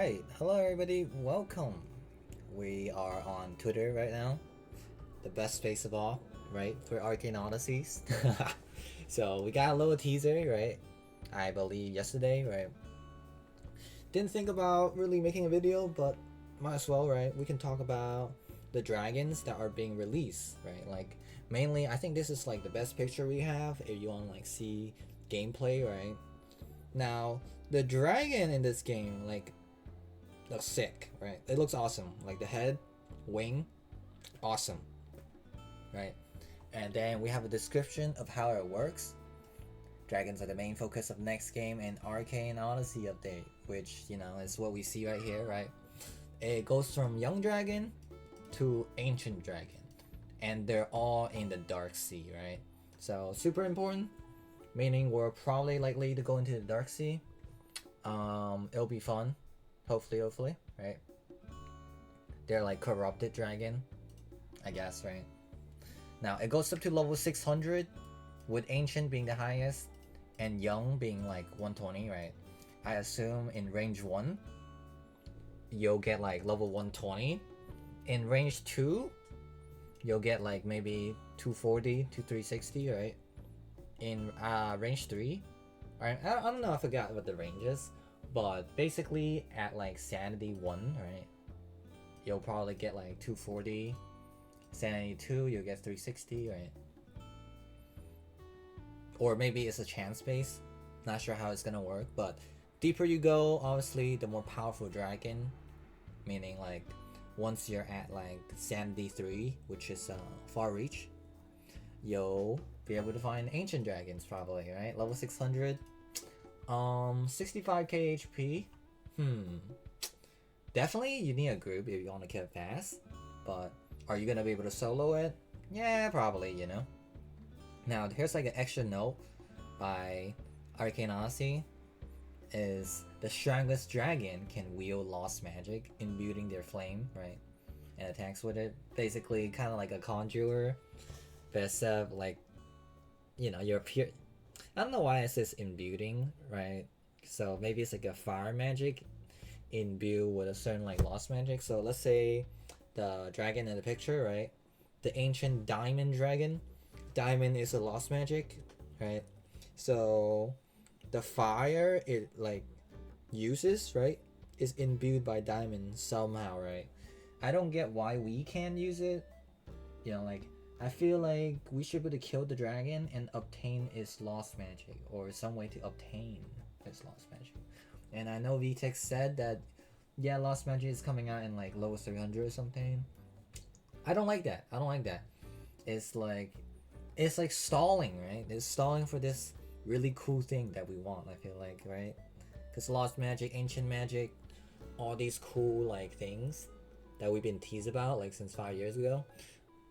Alright, hello everybody, welcome. We are on Twitter right now, the best space of all, right, for Arcane Odysseys. So we got a little teaser, right, I believe yesterday, right. Didn't think about really making a video, but might as well, right. We can talk about the dragons that are being released, right, like mainly I think this is like the best picture we have if you want to like see gameplay, right. Now the dragon in this game, like, looks sick, right? It looks awesome. Like the head, wing, awesome, right? And then we have a description of how it works. Dragons are the main focus of next game and Arcane Odyssey update, which, you know, is what we see right here, right? It goes from young dragon to ancient dragon, and they're all in the dark sea, right? So super important, meaning we're probably likely to go into the dark sea. It'll be fun. Hopefully, right? They're like corrupted dragon, I guess, right? Now it goes up to level 600, with ancient being the highest, and young being like 120, right? I assume in range 1, you'll get like level 120. In range 2, you'll get like maybe 240 to 360, right? In range 3, I don't know, I forgot what the range is. But basically at like sanity 1, right, you'll probably get like 240. Sanity 2, you'll get 360, right? Or maybe it's a chance base. Not sure how it's gonna work, but deeper you go, obviously the more powerful dragon. Meaning like once you're at like sanity 3, which is far reach, you'll be able to find ancient dragons probably, right? Level 600. 65k HP. Definitely you need a group if you want to kill it fast. But are you gonna be able to solo it? Yeah, probably, you know. Now here's like an extra note by Arcane Odyssey. Is the strongest dragon can wield lost magic, imbuing their flame, right? And attacks with it. Basically kind of like a conjurer. But like, you know, you're pure. I don't know why it says imbuing, right? So maybe it's like a fire magic imbue with a certain like lost magic. So let's say the dragon in the picture, right? The ancient diamond dragon. Diamond is a lost magic, right? So the fire it like uses, right, is imbued by diamond somehow, right? I don't get why we can't use it. You know, like, I feel like we should be able to kill the dragon and obtain its lost magic, or some way to obtain its lost magic. And I know VTech said that, yeah, lost magic is coming out in like level 300 or something. I don't like that. It's like stalling, right? It's stalling for this really cool thing that we want, I feel like, right? Because lost magic, ancient magic, all these cool like things that we've been teased about like since 5 years ago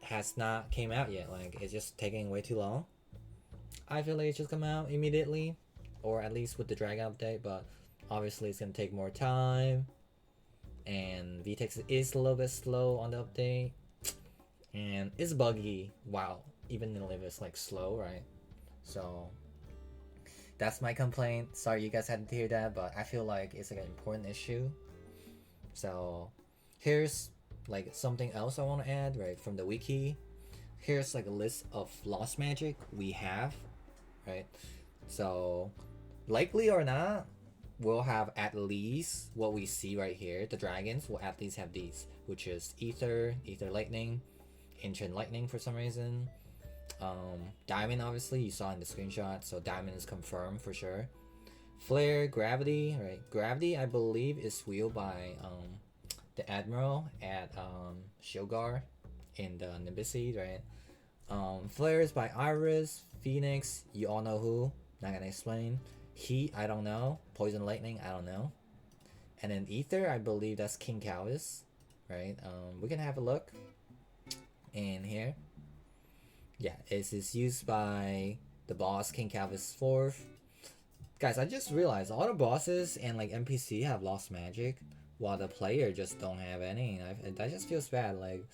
has not came out yet. Like, it's just taking way too long. I feel like it should come out immediately, or at least with the dragon update, but obviously it's gonna take more time, and VTEX is a little bit slow on the update, and it's buggy. Wow, even if it's like slow, right? So that's my complaint. Sorry you guys had to hear that, but I feel like it's like an important issue. So here's like something else I want to add, right, from the wiki. Here's like a list of lost magic we have, right? So likely or not, we'll have at least what we see right here. The dragons will at least have these, which is ether lightning, ancient lightning for some reason. Diamond, obviously you saw in the screenshot, so diamond is confirmed for sure. Flare, gravity, right? Gravity I believe is wielded by the admiral at Shogar in the Nimbuseed, right? Flares by Iris, Phoenix, you all know who, not gonna explain. Heat, I don't know. Poison lightning, I don't know. And then ether, I believe that's King Calvis, right? We can have a look in here. Yeah, it is used by the boss King Calvis 4th. Guys, I just realized all the bosses and like NPC have lost magic, while the player just don't have any. That just feels bad. Like,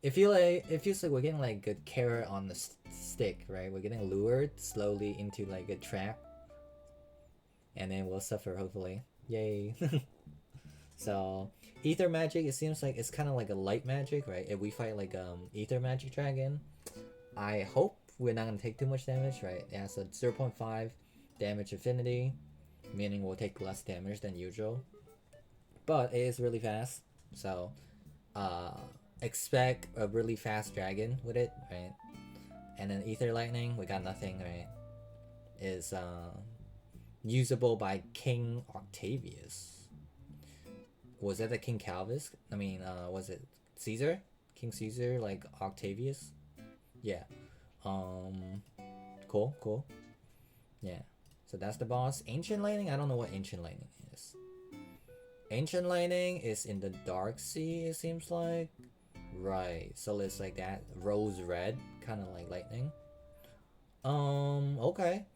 it feels like we're getting like a carrot on the stick, right? We're getting lured slowly into like a trap, and then we'll suffer hopefully. Yay! So ether magic, it seems like it's kind of like a light magic, right? If we fight like ether magic dragon, I hope we're not gonna take too much damage, right? It has a 0.5 damage affinity, meaning we'll take less damage than usual. But it is really fast, so uh, expect a really fast dragon with it, right? And then ether lightning, we got nothing, right? Is usable by King Octavius. Was that the King Calvis? I mean, was it Caesar? King Caesar, like Octavius? Yeah. Um, cool. Yeah. So that's the boss. Ancient Lightning? I don't know what Ancient Lightning is. Ancient Lightning is in the Dark Sea, it seems like. Right. So it's like that rose red, kind of like lightning. Okay.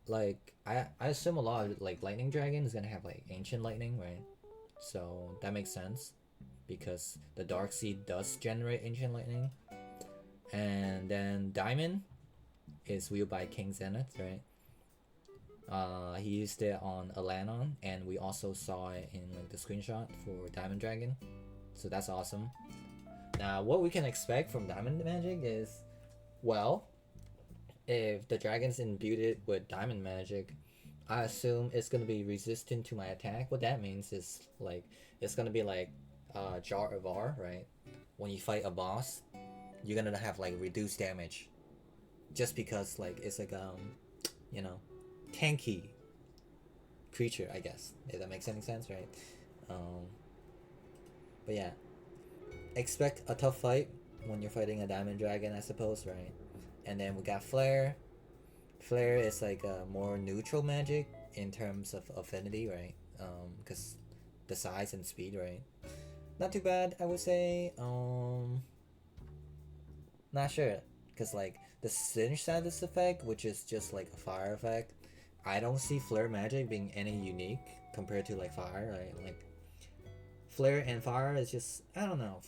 Like I assume a lot of like lightning dragon is gonna have like ancient lightning, right? So that makes sense because the Dark Sea does generate ancient lightning. And then Diamond is wielded by King Zenith, right? He used it on Alanon, and we also saw it in like the screenshot for Diamond Dragon, so that's awesome. Now, what we can expect from Diamond Magic is, well, if the dragon's imbued with Diamond Magic, I assume it's gonna be resistant to my attack. What that means is like it's gonna be like Jar of Rawr, right? When you fight a boss, you're gonna have like reduced damage, just because like it's like you know, tanky creature, I guess. If that makes any sense, right? But yeah, expect a tough fight when you're fighting a diamond dragon, I suppose, right? And then we got Flare. Flare is like a more neutral magic in terms of affinity, right? Because the size and speed, right? Not too bad, I would say. Not sure, because like the Singe status effect, which is just like a fire effect, I don't see Flare magic being any unique compared to like fire, right? Like Flare and fire is just, I don't know.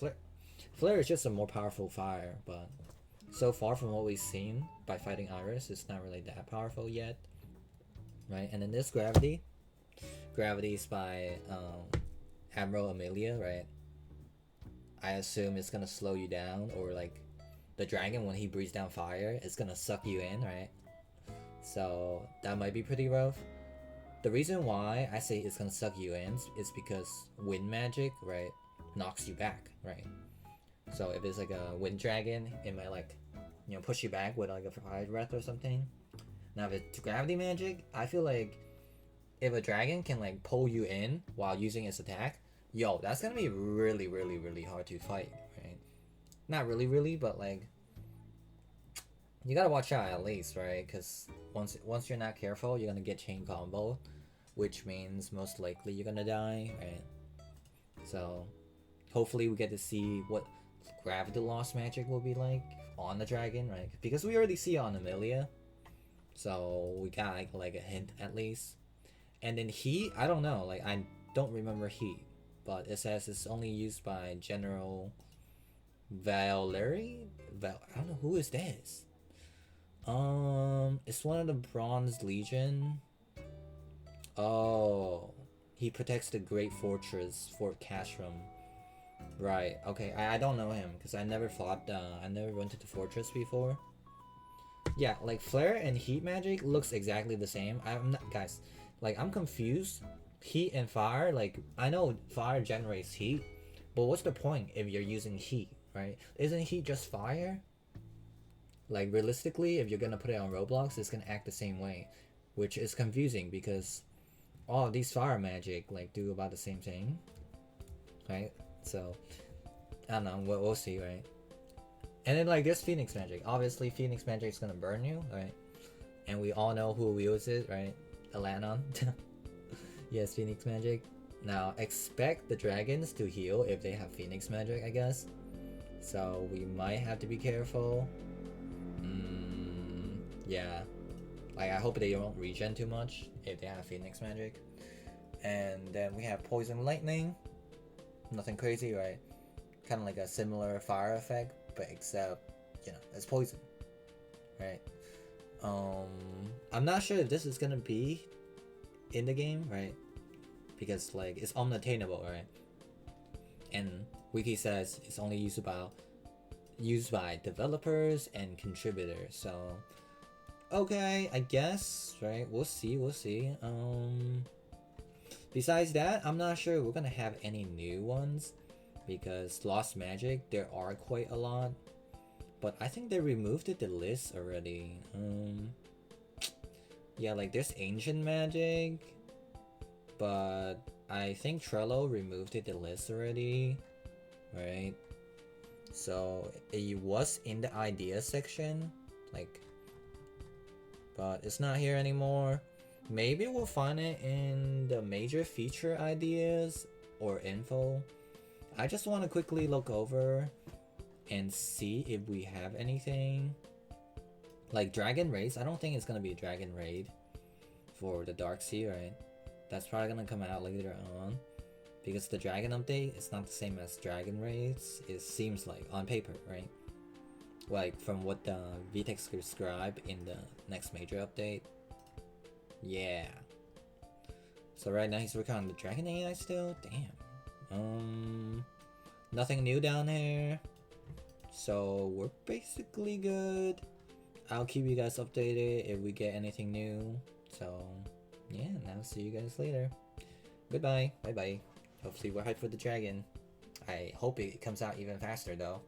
Flare is just a more powerful fire, but so far from what we've seen by fighting Iris, it's not really that powerful yet, right? And then this Gravity. Gravity is by Admiral Amelia, right? I assume it's gonna slow you down, or like the dragon, when he breathes down fire, it's gonna suck you in, right? So that might be pretty rough. The reason why I say it's gonna suck you in is because wind magic, right, knocks you back, right? So if it's like a wind dragon, it might like, push you back with like a fire breath or something. Now if it's gravity magic, I feel like if a dragon can like pull you in while using its attack, yo, that's gonna be really, really, really hard to fight, right? Not really, but like you gotta watch out at least, right? Because once you're not careful, you're gonna get chain combo, which means most likely you're gonna die, right? So hopefully we get to see what gravity loss magic will be like on the dragon, right? Because we already see it on Amelia, so we got like a hint at least. And then heat, I don't know, like I don't remember heat, but it says it's only used by General Valeri. I don't know who is this. It's one of the Bronze Legion. Oh, he protects the Great Fortress, Fort Castrum. Right. Okay. I don't know him because I never fought. I never went to the fortress before. Yeah, like flare and heat magic looks exactly the same. I'm not, guys. Like I'm confused. Heat and fire. Like I know fire generates heat, but what's the point if you're using heat, right? Isn't heat just fire? Like realistically, if you're gonna put it on Roblox, it's gonna act the same way, which is confusing because all of these fire magic like do about the same thing, right? So I don't know. We'll see, right? And then like this Phoenix magic. Obviously, Phoenix magic is gonna burn you, right? And we all know who wields it, right? Alanon. Yes, Phoenix magic. Now expect the dragons to heal if they have Phoenix magic, I guess. So we might have to be careful. Yeah. Like I hope they don't regen too much if they have Phoenix magic. And then we have Poison Lightning. Nothing crazy, right? Kind of like a similar fire effect, but except, it's poison, right? I'm not sure if this is gonna be in the game, right? Because like it's unattainable, right? and Wiki says it's only used by developers and contributors. So okay, I guess, right? We'll see. Besides that, I'm not sure we're gonna have any new ones because Lost Magic there are quite a lot, but I think they removed the list already. Yeah, like there's Ancient Magic, but I think Trello removed the list already, right? So it was in the idea section, like, but it's not here anymore. Maybe we'll find it in the major feature ideas or info. I just want to quickly look over and see if we have anything. Like Dragon Raids, I don't think it's gonna be a Dragon Raid for the Dark Sea, right? That's probably gonna come out later on. Because the Dragon update is not the same as Dragon Raids, it seems like, on paper, right? Like, from what the VTEX described in the next major update. Yeah. So right now he's working on the Dragon AI still? Damn. Nothing new down here. So we're basically good. I'll keep you guys updated if we get anything new. So, yeah, and I'll see you guys later. Goodbye. Bye-bye. Hopefully we're hyped for the dragon. I hope it comes out even faster though.